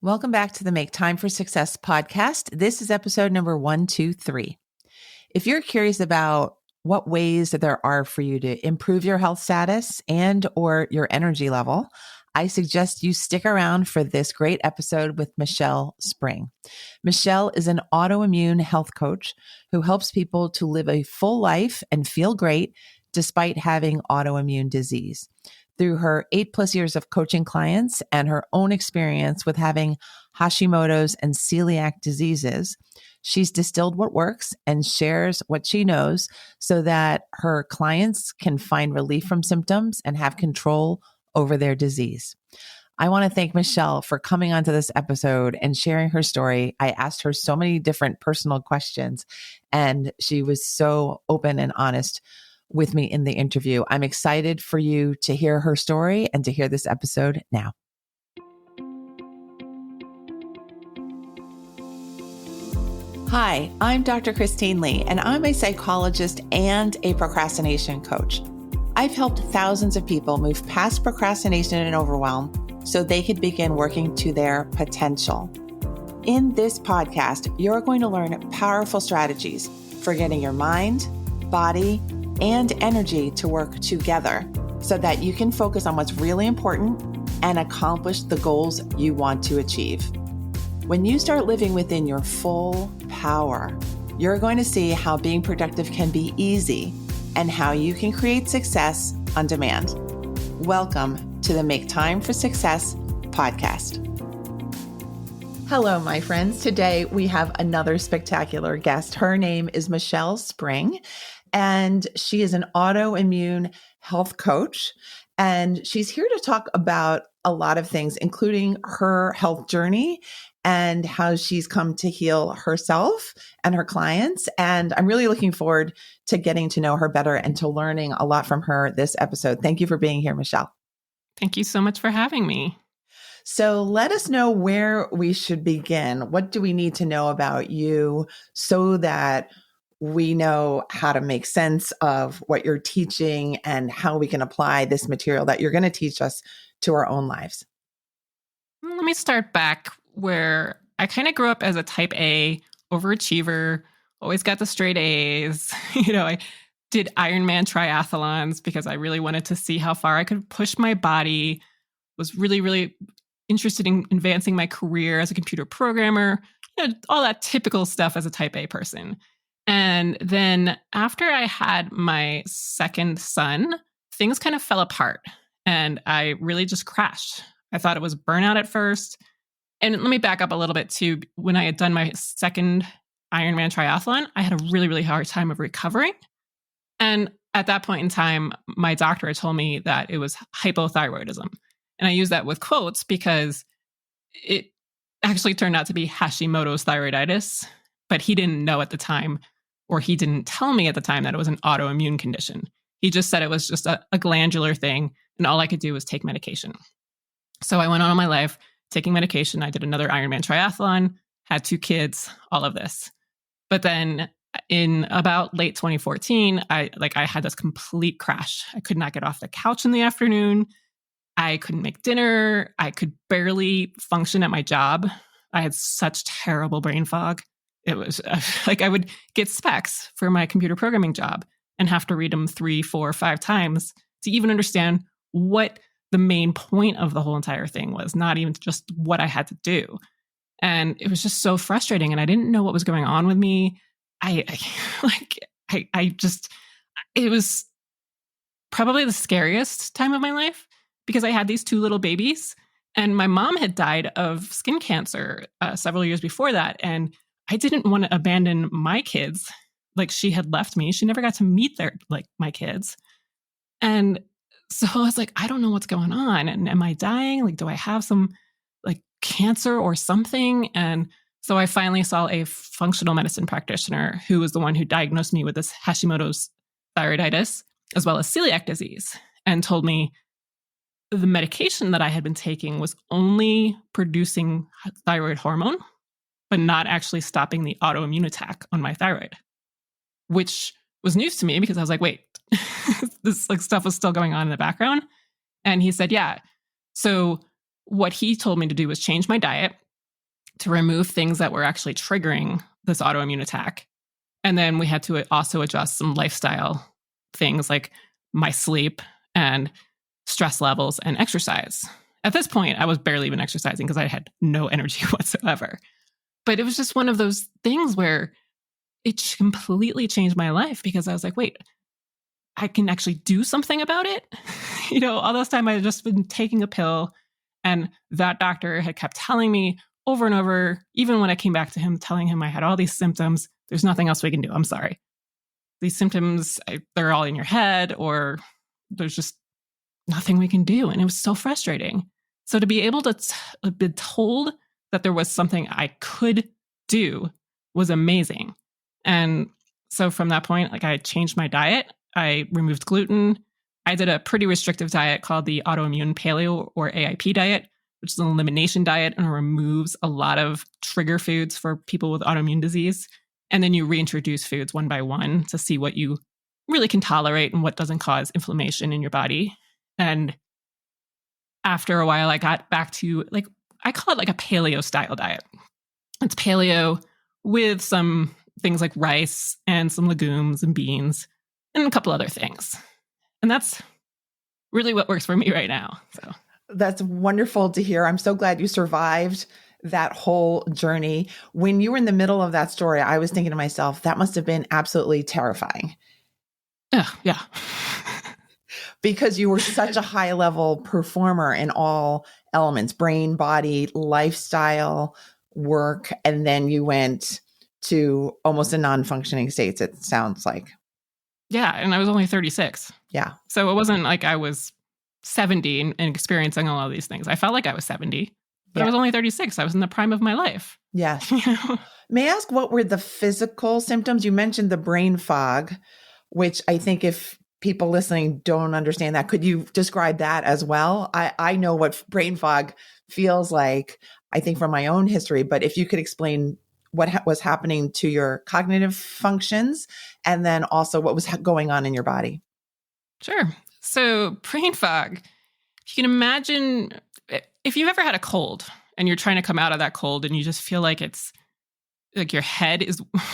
Welcome back to the Make Time for Success podcast. This is episode number 123. If you're curious about what ways that there are for you to improve your health status and or your energy level, I suggest you stick around for this great episode with Michele Spring. Michele is an autoimmune health coach who helps people to live a full life and feel great despite having autoimmune disease. Through her 8+ years of coaching clients and her own experience with having Hashimoto's and celiac diseases, she's distilled what works and shares what she knows so that her clients can find relief from symptoms and have control over their disease. I want to thank Michele for coming onto this episode and sharing her story. I asked her so many different personal questions, and she was so open and honest with me in the interview. I'm excited for you to hear her story and to hear this episode now. Hi, I'm Dr. Christine Lee, and I'm a psychologist and a procrastination coach. I've helped thousands of people move past procrastination and overwhelm so they could begin working to their potential. In this podcast, you're going to learn powerful strategies for getting your mind, body, and energy to work together so that you can focus on what's really important and accomplish the goals you want to achieve. When you start living within your full power, you're going to see how being productive can be easy and how you can create success on demand. Welcome to the Make Time for Success podcast. Hello, my friends. Today we have another spectacular guest. Her name is Michele Spring, and she is an autoimmune health coach. And she's here to talk about a lot of things, including her health journey and how she's come to heal herself and her clients. And I'm really looking forward to getting to know her better and to learning a lot from her this episode. Thank you for being here, Michele. Thank you so much for having me. So let us know where we should begin. What do we need to know about you so that we know how to make sense of what you're teaching and how we can apply this material that you're going to teach us to our own lives? Let me start back where I kind of grew up as a type A overachiever, always got the straight A's. I did Ironman triathlons because I really wanted to see how far I could push my body, was really, really interested in advancing my career as a computer programmer, all that typical stuff as a type A person. And then after I had my second son, things kind of fell apart and I really just crashed. I thought it was burnout at first. And let me back up a little bit too. When I had done my second Ironman triathlon, I had a really, really hard time of recovering. And at that point in time, my doctor had told me that it was hypothyroidism. And I use that with quotes because it actually turned out to be Hashimoto's thyroiditis, but he didn't know at the time, or he didn't tell me at the time that it was an autoimmune condition. He just said it was just a glandular thing, and all I could do was take medication. So I went on my life taking medication. I did another Ironman triathlon, had 2 kids, all of this. But then in about late 2014, I had this complete crash. I could not get off the couch in the afternoon. I couldn't make dinner. I could barely function at my job. I had such terrible brain fog. It was I would get specs for my computer programming job and have to read them 3, 4, 5 times to even understand what the main point of the whole entire thing was, not even just what I had to do. And it was just so frustrating. And I didn't know what was going on with me. It was probably the scariest time of my life because I had these 2 little babies and my mom had died of skin cancer several years before that. And I didn't want to abandon my kids. She had left me. She never got to meet my kids. And so I was like, I don't know what's going on. And am I dying? Do I have some cancer or something? And so I finally saw a functional medicine practitioner who was the one who diagnosed me with this Hashimoto's thyroiditis, as well as celiac disease, and told me the medication that I had been taking was only producing thyroid hormone, but not actually stopping the autoimmune attack on my thyroid, which was news to me because I was like, wait, this stuff was still going on in the background. And he said, yeah. So what he told me to do was change my diet to remove things that were actually triggering this autoimmune attack. And then we had to also adjust some lifestyle things like my sleep and stress levels and exercise. At this point, I was barely even exercising because I had no energy whatsoever. But it was just one of those things where it completely changed my life because I was like, wait, I can actually do something about it. All this time I had just been taking a pill, and that doctor had kept telling me over and over, even when I came back to him, telling him I had all these symptoms, there's nothing else we can do. I'm sorry. These symptoms, they're all in your head, or there's just nothing we can do. And it was so frustrating. So to be able to be told that there was something I could do was amazing. And so from that point, I changed my diet. I removed gluten. I did a pretty restrictive diet called the autoimmune paleo or AIP diet, which is an elimination diet and removes a lot of trigger foods for people with autoimmune disease. And then you reintroduce foods one by one to see what you really can tolerate and what doesn't cause inflammation in your body. And after a while, I got back to I call it a paleo style diet. It's paleo with some things like rice and some legumes and beans and a couple other things. And that's really what works for me right now. So that's wonderful to hear. I'm so glad you survived that whole journey. When you were in the middle of that story, I was thinking to myself, that must have been absolutely terrifying. Yeah. Because you were such a high level performer in all elements, brain, body, lifestyle, work. And then you went to almost a non-functioning state, it sounds like. Yeah. And I was only 36. Yeah. So it wasn't like I was 70 and experiencing all of these things. I felt like I was 70, but I was only 36. I was in the prime of my life. Yes. May I ask, what were the physical symptoms? You mentioned the brain fog, which I think if people listening don't understand that, could you describe that as well? I know what brain fog feels like, I think from my own history, but if you could explain what was happening to your cognitive functions and then also what was going on in your body. Sure. So brain fog, you can imagine if you've ever had a cold and you're trying to come out of that cold and you just feel like it's like your head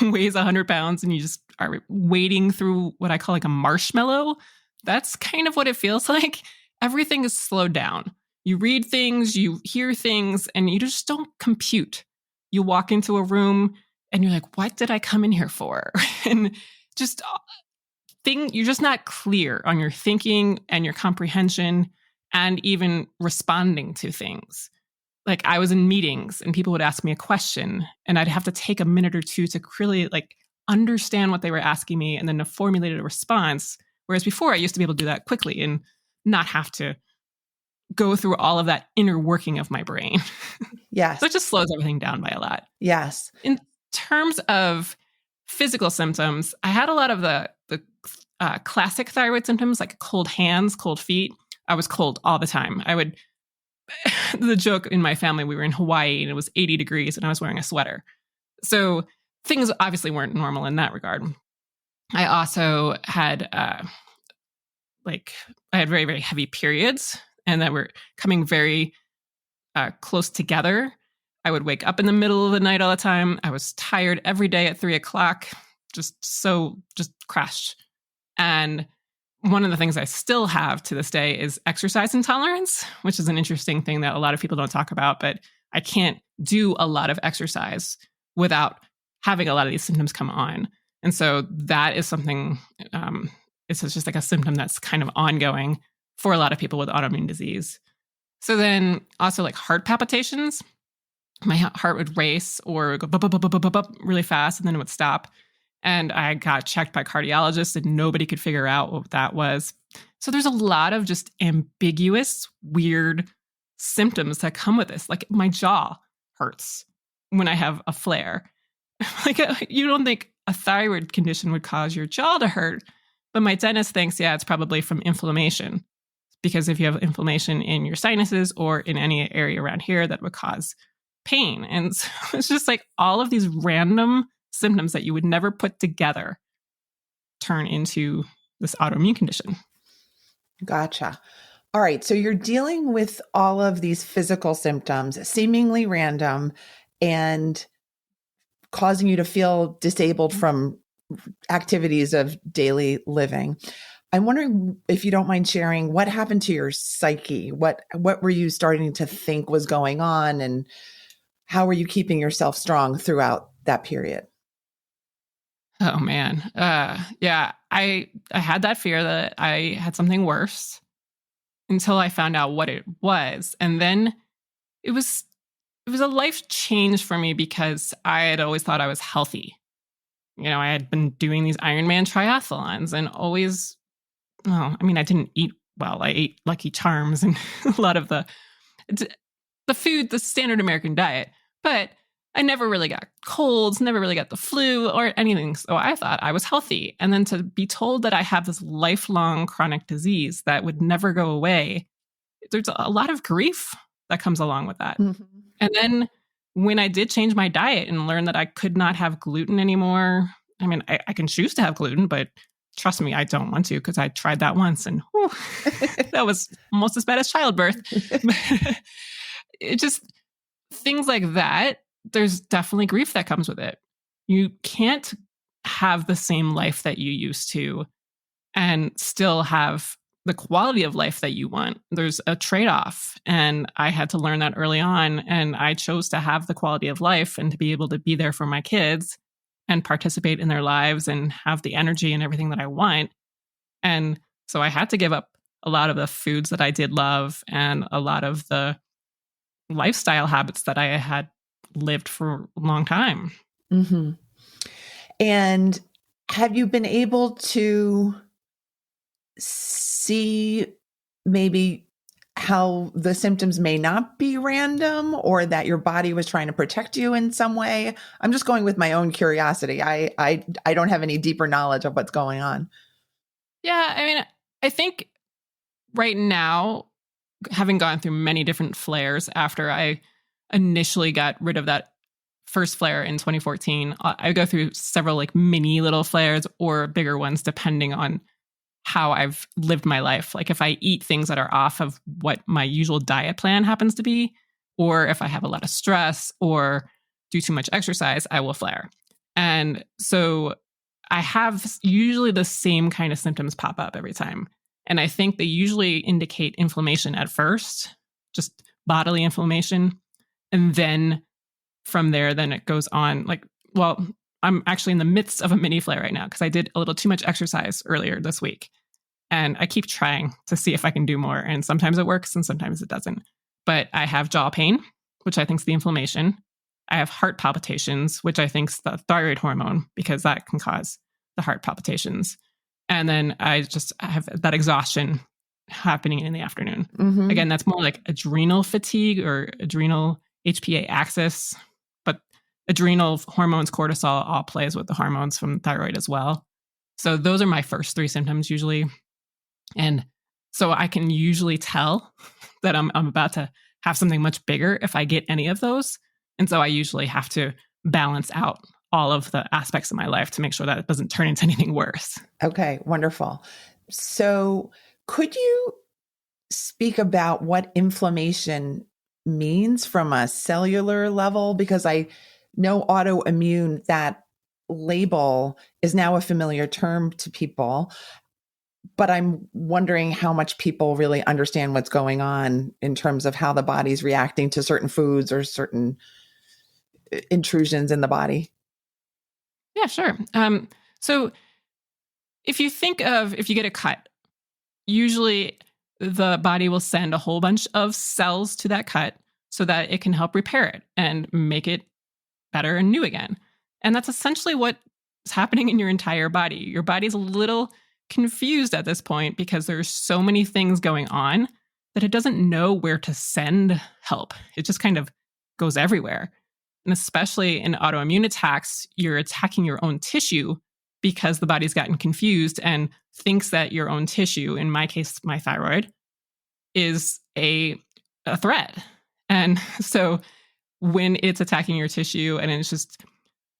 weighs 100 pounds and you just are wading through what I call a marshmallow. That's kind of what it feels like. Everything is slowed down. You read things, you hear things, and you just don't compute. You walk into a room and you're like, what did I come in here for? And just you're just not clear on your thinking and your comprehension and even responding to things. Like I was in meetings and people would ask me a question and I'd have to take a minute or two to really understand what they were asking me and then to formulate a response. Whereas before I used to be able to do that quickly and not have to go through all of that inner working of my brain. Yes. So it just slows everything down by a lot. Yes. In terms of physical symptoms, I had a lot of the classic thyroid symptoms like cold hands, cold feet. I was cold all the time. The joke in my family, we were in Hawaii and it was 80 degrees and I was wearing a sweater. So things obviously weren't normal in that regard. I also had I had very, very heavy periods and that were coming very close together. I would wake up in the middle of the night all the time. I was tired every day at 3:00, just crashed. And one of the things I still have to this day is exercise intolerance, which is an interesting thing that a lot of people don't talk about, but I can't do a lot of exercise without having a lot of these symptoms come on. And so that is something, it's just like a symptom that's kind of ongoing for a lot of people with autoimmune disease. So then also heart palpitations, my heart would race or go bup, bup, bup, bup, bup, bup, really fast and then it would stop. And I got checked by cardiologists and nobody could figure out what that was. So there's a lot of just ambiguous, weird symptoms that come with this. Like my jaw hurts when I have a flare. You don't think a thyroid condition would cause your jaw to hurt, but my dentist thinks, yeah, it's probably from inflammation. Because if you have inflammation in your sinuses or in any area around here, that would cause pain. And so it's just all of these random symptoms that you would never put together turn into this autoimmune condition. Gotcha. All right. So you're dealing with all of these physical symptoms, seemingly random, and causing you to feel disabled from activities of daily living. I'm wondering if you don't mind sharing what happened to your psyche. What were you starting to think was going on, and how were you keeping yourself strong throughout that period? Oh man. Yeah, I had that fear that I had something worse until I found out what it was. And then it was a life change for me because I had always thought I was healthy. I had been doing these Ironman triathlons and always, I didn't eat well. I ate Lucky Charms and a lot of the food, the standard American diet. But I never really got colds, never really got the flu or anything. So I thought I was healthy. And then to be told that I have this lifelong chronic disease that would never go away, there's a lot of grief that comes along with that. Mm-hmm. And then when I did change my diet and learn that I could not have gluten anymore, I can choose to have gluten, but trust me, I don't want to, because I tried that once and whew, that was almost as bad as childbirth. It just, things like that, there's definitely grief that comes with it. You can't have the same life that you used to and still have the quality of life that you want. There's a trade-off. And I had to learn that early on. And I chose to have the quality of life and to be able to be there for my kids and participate in their lives and have the energy and everything that I want. And so I had to give up a lot of the foods that I did love and a lot of the lifestyle habits that I had lived for a long time. Mm-hmm. And have you been able to see maybe how the symptoms may not be random, or that your body was trying to protect you in some way? I'm just going with my own curiosity. I don't have any deeper knowledge of what's going on. Yeah, I think right now, having gone through many different flares after I initially got rid of that first flare in 2014, I go through several mini little flares or bigger ones depending on how I've lived my life. Like if I eat things that are off of what my usual diet plan happens to be, or if I have a lot of stress or do too much exercise, I will flare. And so I have usually the same kind of symptoms pop up every time. And I think they usually indicate inflammation at first, just bodily inflammation. And then from there, then it goes on I'm actually in the midst of a mini flare right now because I did a little too much exercise earlier this week. And I keep trying to see if I can do more. And sometimes it works and sometimes it doesn't. But I have jaw pain, which I think is the inflammation. I have heart palpitations, which I think is the thyroid hormone, because that can cause the heart palpitations. And then I just have that exhaustion happening in the afternoon. Mm-hmm. Again, that's more like adrenal fatigue or adrenal HPA axis. But adrenal hormones, cortisol, all plays with the hormones from thyroid as well. So those are my first three symptoms usually. And so I can usually tell that I'm about to have something much bigger if I get any of those. And so I usually have to balance out all of the aspects of my life to make sure that it doesn't turn into anything worse. Okay, wonderful. So could you speak about what inflammation means from a cellular level? Because I know autoimmune, that label is now a familiar term to people, but I'm wondering how much people really understand what's going on in terms of how the body's reacting to certain foods or certain intrusions in the body. Yeah, sure. So if you get a cut, usually the body will send a whole bunch of cells to that cut so that it can help repair it and make it better and new again. And that's essentially what's happening in your entire body. Your body's a little confused at this point because there's so many things going on that it doesn't know where to send help. It just kind of goes everywhere. And especially in autoimmune attacks, you're attacking your own tissue because the body's gotten confused and thinks that your own tissue, in my case, my thyroid, is a threat. And so when it's attacking your tissue and it's just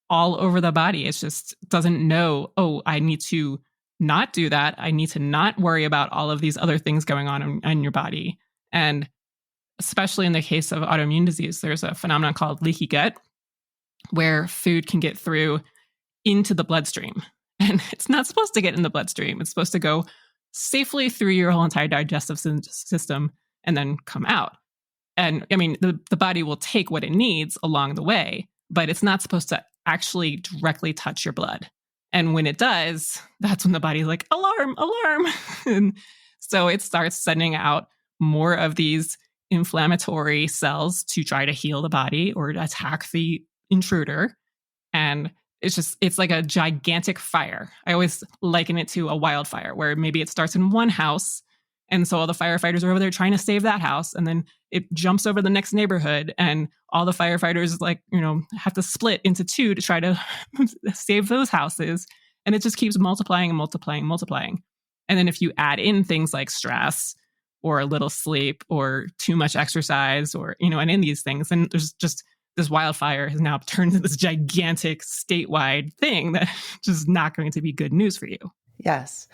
all over the body, it just doesn't know, oh, I need to not do that. I need to not worry about all of these other things going on in your body. And especially in the case of autoimmune disease, there's a phenomenon called leaky gut, where food can get through into the bloodstream. And it's not supposed to get in the bloodstream. It's supposed to go safely through your whole entire digestive system and then come out. And I mean, the body will take what it needs along the way, but it's not supposed to actually directly touch your blood. And when it does, that's when the body's like, alarm, alarm. And so it starts sending out more of these inflammatory cells to try to heal the body or to attack the intruder. And it's like a gigantic fire. I always liken it to a wildfire where maybe it starts in one house. And so all the firefighters are over there trying to save that house. And then it jumps over the next neighborhood and all the firefighters have to split into two to try to save those houses. And it just keeps multiplying and multiplying and multiplying. And then if you add in things like stress or a little sleep or too much exercise or, and in these things, then there's just this wildfire has now turned into this gigantic statewide thing that just not going to be good news for you. Yes.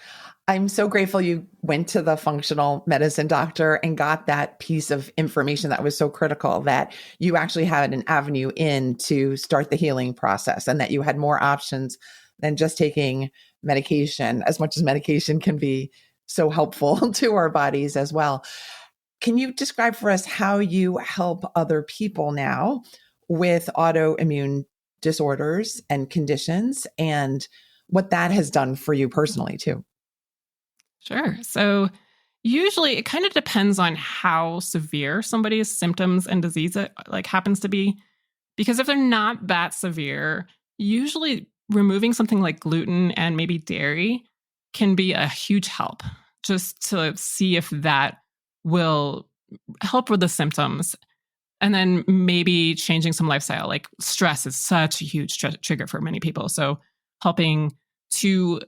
I'm so grateful you went to the functional medicine doctor and got that piece of information that was so critical, that you actually had an avenue in to start the healing process and that you had more options than just taking medication, as much as medication can be so helpful to our bodies as well. Can you describe for us how you help other people now with autoimmune disorders and conditions and what that has done for you personally too? Sure. So usually it kind of depends on how severe somebody's symptoms and disease happens to be. Because if they're not that severe, usually removing something like gluten and maybe dairy can be a huge help, just to see if that will help with the symptoms. And then maybe changing some lifestyle, like stress is such a huge trigger for many people. So helping to,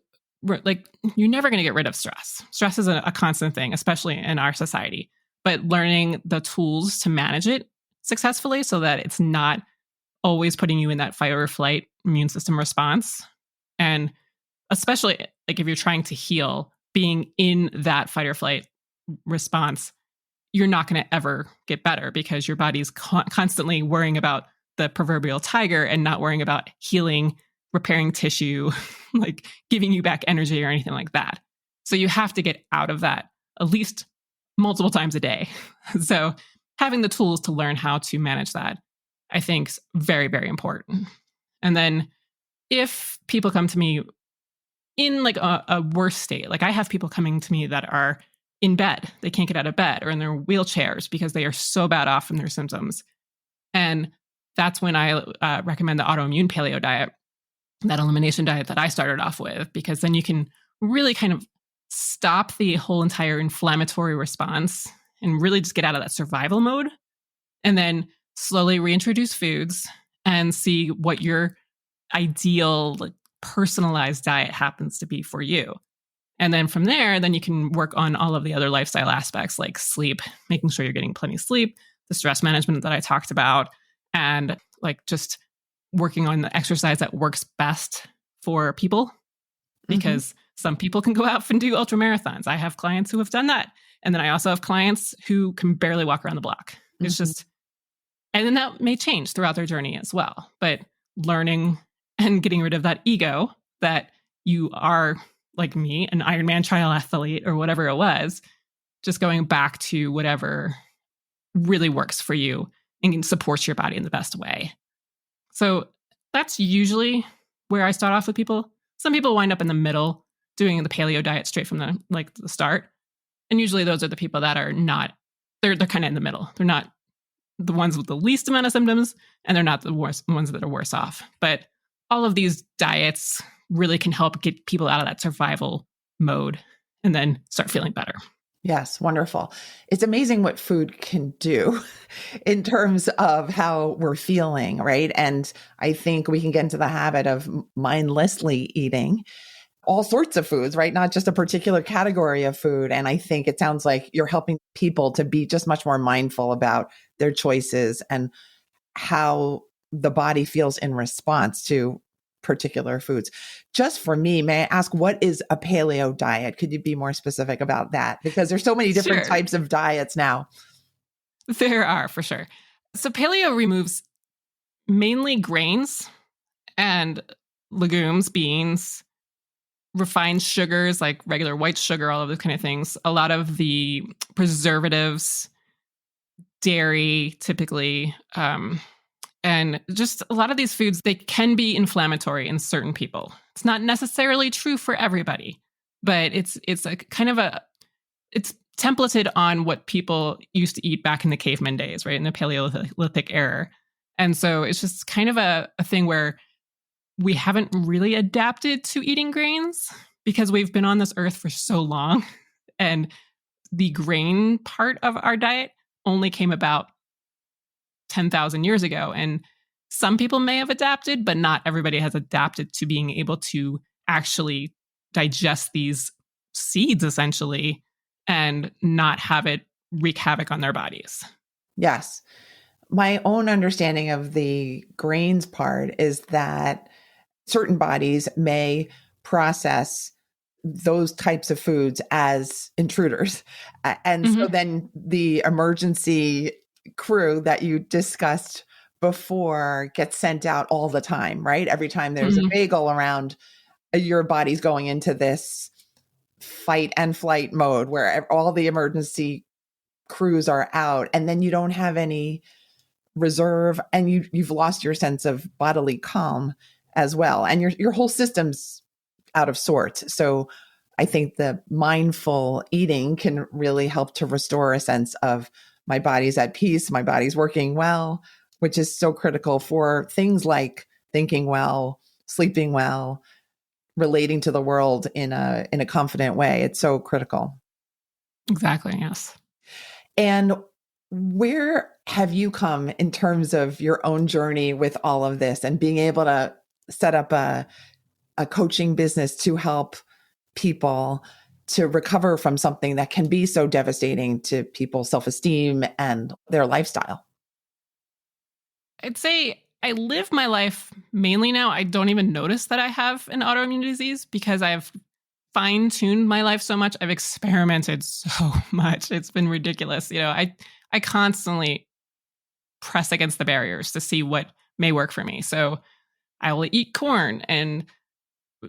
you're never going to get rid of stress. Stress is a constant thing, especially in our society. But learning the tools to manage it successfully so that it's not always putting you in that fight or flight immune system response. And especially like if you're trying to heal, being in that fight or flight response, you're not going to ever get better because your body's constantly worrying about the proverbial tiger and not worrying about healing, repairing tissue, like giving you back energy or anything like that. So you have to get out of that at least multiple times a day. So having the tools to learn how to manage that, I think, is very, very important. And then if people come to me in like a worse state, like I have people coming to me that are in bed, they can't get out of bed, or in their wheelchairs because they are so bad off from their symptoms. And that's when I recommend the autoimmune paleo diet, that elimination diet that I started off with, because then you can really kind of stop the whole entire inflammatory response and really just get out of that survival mode, and then slowly reintroduce foods and see what your ideal, like, personalized diet happens to be for you. And then from there, then you can work on all of the other lifestyle aspects like sleep, making sure you're getting plenty of sleep, the stress management that I talked about, and like just working on the exercise that works best for people. Because some people can go out and do ultra marathons. I have clients who have done that. And then I also have clients who can barely walk around the block. It's just, and then that may change throughout their journey as well. But learning and getting rid of that ego that you are, like me, an Ironman triathlete or whatever it was, just going back to whatever really works for you and supports your body in the best way. So that's usually where I start off with people. Some people wind up in the middle doing the paleo diet straight from the start. And usually those are the people that are not, they're kind of in the middle. They're not the ones with the least amount of symptoms, and they're not the worst ones that are worse off. But all of these diets really can help get people out of that survival mode and then start feeling better. Yes, wonderful. It's amazing what food can do in terms of how we're feeling, right? And I think we can get into the habit of mindlessly eating all sorts of foods, right? Not just a particular category of food. And I think it sounds like you're helping people to be just much more mindful about their choices and how the body feels in response to particular foods. Just for me, may I ask, what is a paleo diet? Could you be more specific about that? Because there's so many different types of diets now. There are, for sure. So paleo removes mainly grains and legumes, beans, refined sugars like regular white sugar, all of those kind of things. A lot of the preservatives, dairy, typically, and just a lot of these foods, they can be inflammatory in certain people. It's not necessarily true for everybody, but it's a kind of it's templated on what people used to eat back in the caveman days, right? In the Paleolithic era. And so it's just kind of a thing where we haven't really adapted to eating grains because we've been on this earth for so long. And the grain part of our diet only came about 10,000 years ago. And some people may have adapted, but not everybody has adapted to being able to actually digest these seeds, essentially, and not have it wreak havoc on their bodies. Yes. My own understanding of the grains part is that certain bodies may process those types of foods as intruders. And so then the emergency crew that you discussed before gets sent out all the time, right? Every time there's a bagel around, your body's going into this fight and flight mode where all the emergency crews are out, and then you don't have any reserve, and you've lost your sense of bodily calm as well, and your whole system's out of sorts. So I think the mindful eating can really help to restore a sense of my body's at peace, my body's working well, which is so critical for things like thinking well, sleeping well, relating to the world in a confident way. It's so critical. Exactly, yes. And where have you come in terms of your own journey with all of this and being able to set up a coaching business to help people to recover from something that can be so devastating to people's self-esteem and their lifestyle? I'd say I live my life mainly now. I don't even notice that I have an autoimmune disease because I've fine-tuned my life so much. I've experimented so much. It's been ridiculous. I constantly press against the barriers to see what may work for me. So I will eat corn, and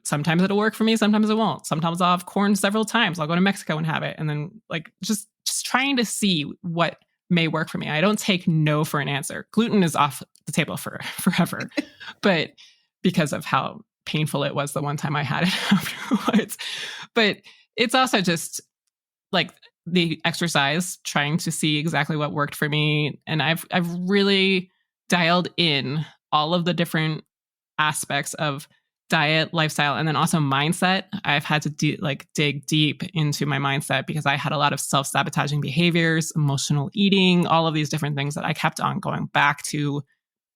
sometimes it'll work for me, sometimes it won't. Sometimes I'll have corn several times. I'll go to Mexico and have it. And then just trying to see what may work for me. I don't take no for an answer. Gluten is off the table forever, but because of how painful it was the one time I had it afterwards. But it's also just like the exercise, trying to see exactly what worked for me. And I've really dialed in all of the different aspects of diet, lifestyle, and then also mindset. I've had to dig deep into my mindset because I had a lot of self-sabotaging behaviors, emotional eating, all of these different things that I kept on going back to,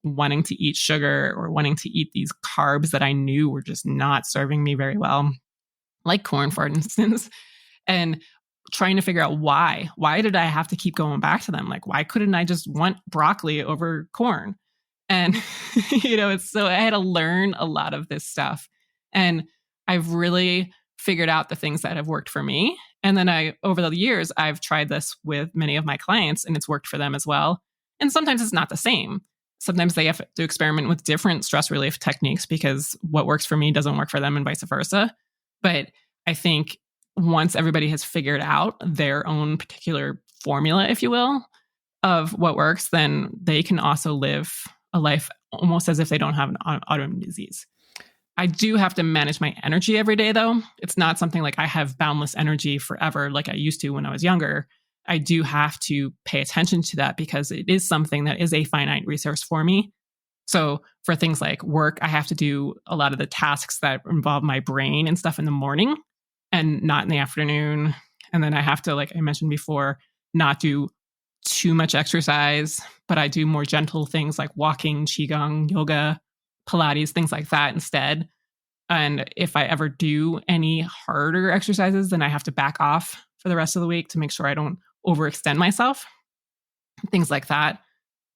wanting to eat sugar or wanting to eat these carbs that I knew were just not serving me very well, like corn, for instance, and trying to figure out why. Why did I have to keep going back to them? Like, why couldn't I just want broccoli over corn? And, so I had to learn a lot of this stuff. And I've really figured out the things that have worked for me. And then over the years, I've tried this with many of my clients, and it's worked for them as well. And sometimes it's not the same. Sometimes they have to experiment with different stress relief techniques because what works for me doesn't work for them and vice versa. But I think once everybody has figured out their own particular formula, if you will, of what works, then they can also live a life almost as if they don't have an autoimmune disease. I do have to manage my energy every day, though. It's not something like I have boundless energy forever like I used to when I was younger. I do have to pay attention to that because it is something that is a finite resource for me. So for things like work, I have to do a lot of the tasks that involve my brain and stuff in the morning and not in the afternoon. And then I have to, like I mentioned before, not do too much exercise, but I do more gentle things like walking, qigong, yoga, Pilates, things like that instead. And if I ever do any harder exercises, then I have to back off for the rest of the week to make sure I don't overextend myself, things like that.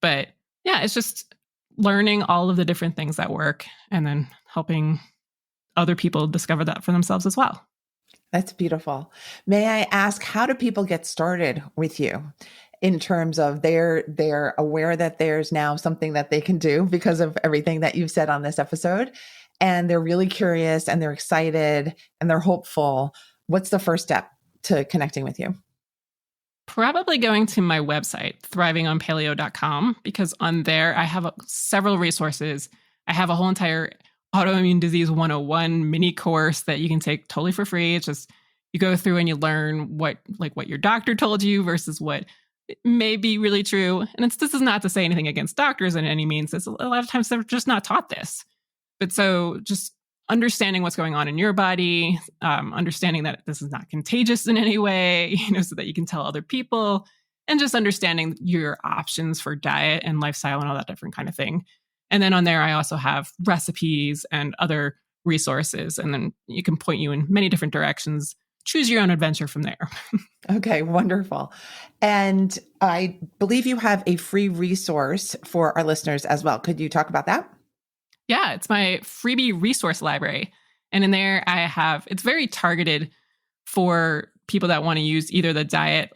But yeah, it's just learning all of the different things that work and then helping other people discover that for themselves as well. That's beautiful. May I ask, how do people get started with you? in terms of they're aware that there's now something that they can do because of everything that you've said on this episode. And they're really curious and they're excited and they're hopeful. What's the first step to connecting with you? Probably going to my website, thrivingonpaleo.com, because on there I have several resources. I have a whole entire autoimmune disease 101 mini course that you can take totally for free. It's just you go through and you learn what your doctor told you versus what may be really true. And this is not to say anything against doctors in any means. It's a lot of times they're just not taught this. But so just understanding what's going on in your body, understanding that this is not contagious in any way, so that you can tell other people, and just understanding your options for diet and lifestyle and all that different kind of thing. And then on there, I also have recipes and other resources, and then you can point you in many different directions. Choose your own adventure from there. Okay, wonderful. And I believe you have a free resource for our listeners as well. Could you talk about that? Yeah, it's my freebie resource library. And in there, it's very targeted for people that want to use either the diet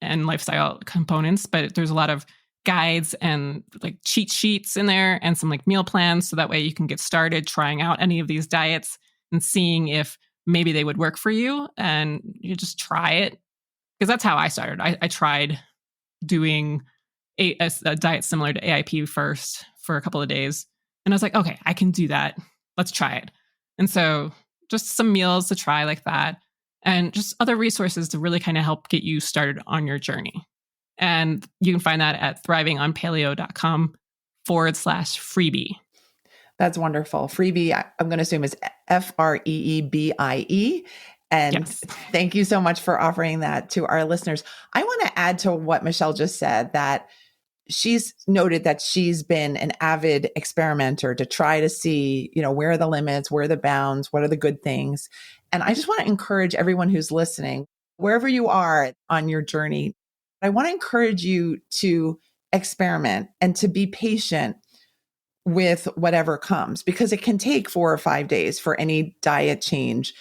and lifestyle components, but there's a lot of guides and like cheat sheets in there and some like meal plans. So that way you can get started trying out any of these diets and seeing if maybe they would work for you, and you just try it. Because that's how I started. I tried doing a diet similar to AIP first for a couple of days. And I was like, okay, I can do that. Let's try it. And so just some meals to try like that, and just other resources to really kind of help get you started on your journey. And you can find that at thrivingonpaleo.com/freebie. That's wonderful. Freebie, I'm going to assume is FREEBIE. And yes. Thank you so much for offering that to our listeners. I want to add to what Michele just said, that she's noted that she's been an avid experimenter to try to see, where are the limits, where are the bounds, what are the good things. And I just want to encourage everyone who's listening, wherever you are on your journey, I want to encourage you to experiment and to be patient with whatever comes, because it can take 4 or 5 days for any diet change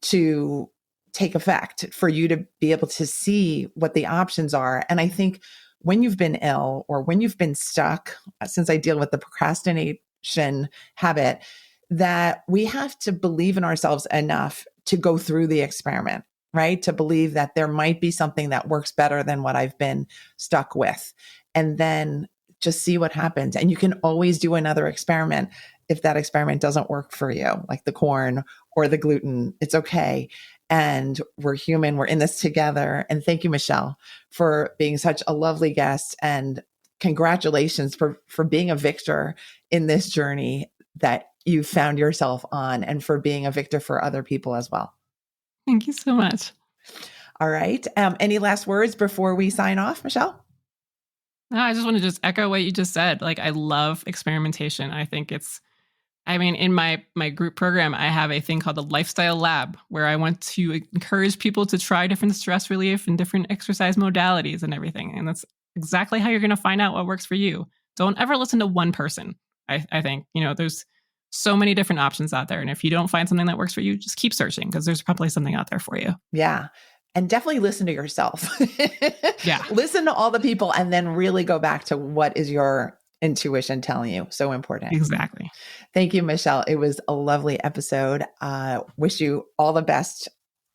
to take effect, for you to be able to see what the options are. And I think when you've been ill or when you've been stuck, since I deal with the procrastination habit, that we have to believe in ourselves enough to go through the experiment, right? To believe that there might be something that works better than what I've been stuck with. And then just see what happens. And you can always do another experiment if that experiment doesn't work for you, like the corn or the gluten. It's okay. And we're human. We're in this together. And thank you, Michele, for being such a lovely guest. And congratulations for being a victor in this journey that you found yourself on, and for being a victor for other people as well. Thank you so much. All right. Any last words before we sign off, Michele? No, I just want to echo what you just said. Like, I love experimentation. I think in my group program, I have a thing called the Lifestyle Lab, where I want to encourage people to try different stress relief and different exercise modalities and everything. And that's exactly how you're going to find out what works for you. Don't ever listen to one person. I think, there's so many different options out there. And if you don't find something that works for you, just keep searching, because there's probably something out there for you. Yeah. And definitely listen to yourself. Yeah. Listen to all the people, and then really go back to what is your intuition telling you. So important. Exactly. Thank you, Michele. It was a lovely episode. Wish you all the best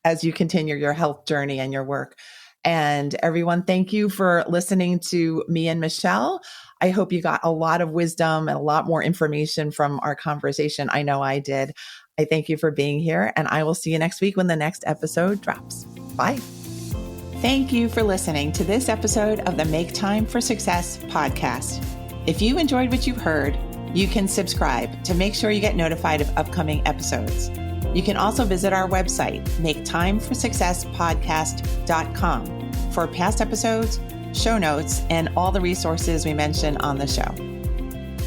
as you continue your health journey and your work. And everyone, thank you for listening to me and Michele. I hope you got a lot of wisdom and a lot more information from our conversation. I know I did. I thank you for being here, and I will see you next week when the next episode drops. Bye. Thank you for listening to this episode of the Make Time for Success podcast. If you enjoyed what you heard, you can subscribe to make sure you get notified of upcoming episodes. You can also visit our website, maketimeforsuccesspodcast.com, for past episodes, show notes, and all the resources we mentioned on the show.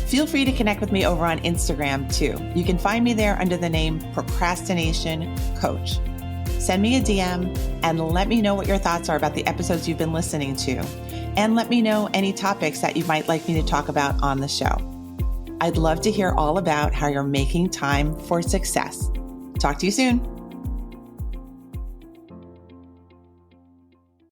Feel free to connect with me over on Instagram too. You can find me there under the name Procrastination Coach. Send me a DM and let me know what your thoughts are about the episodes you've been listening to. And let me know any topics that you might like me to talk about on the show. I'd love to hear all about how you're making time for success. Talk to you soon.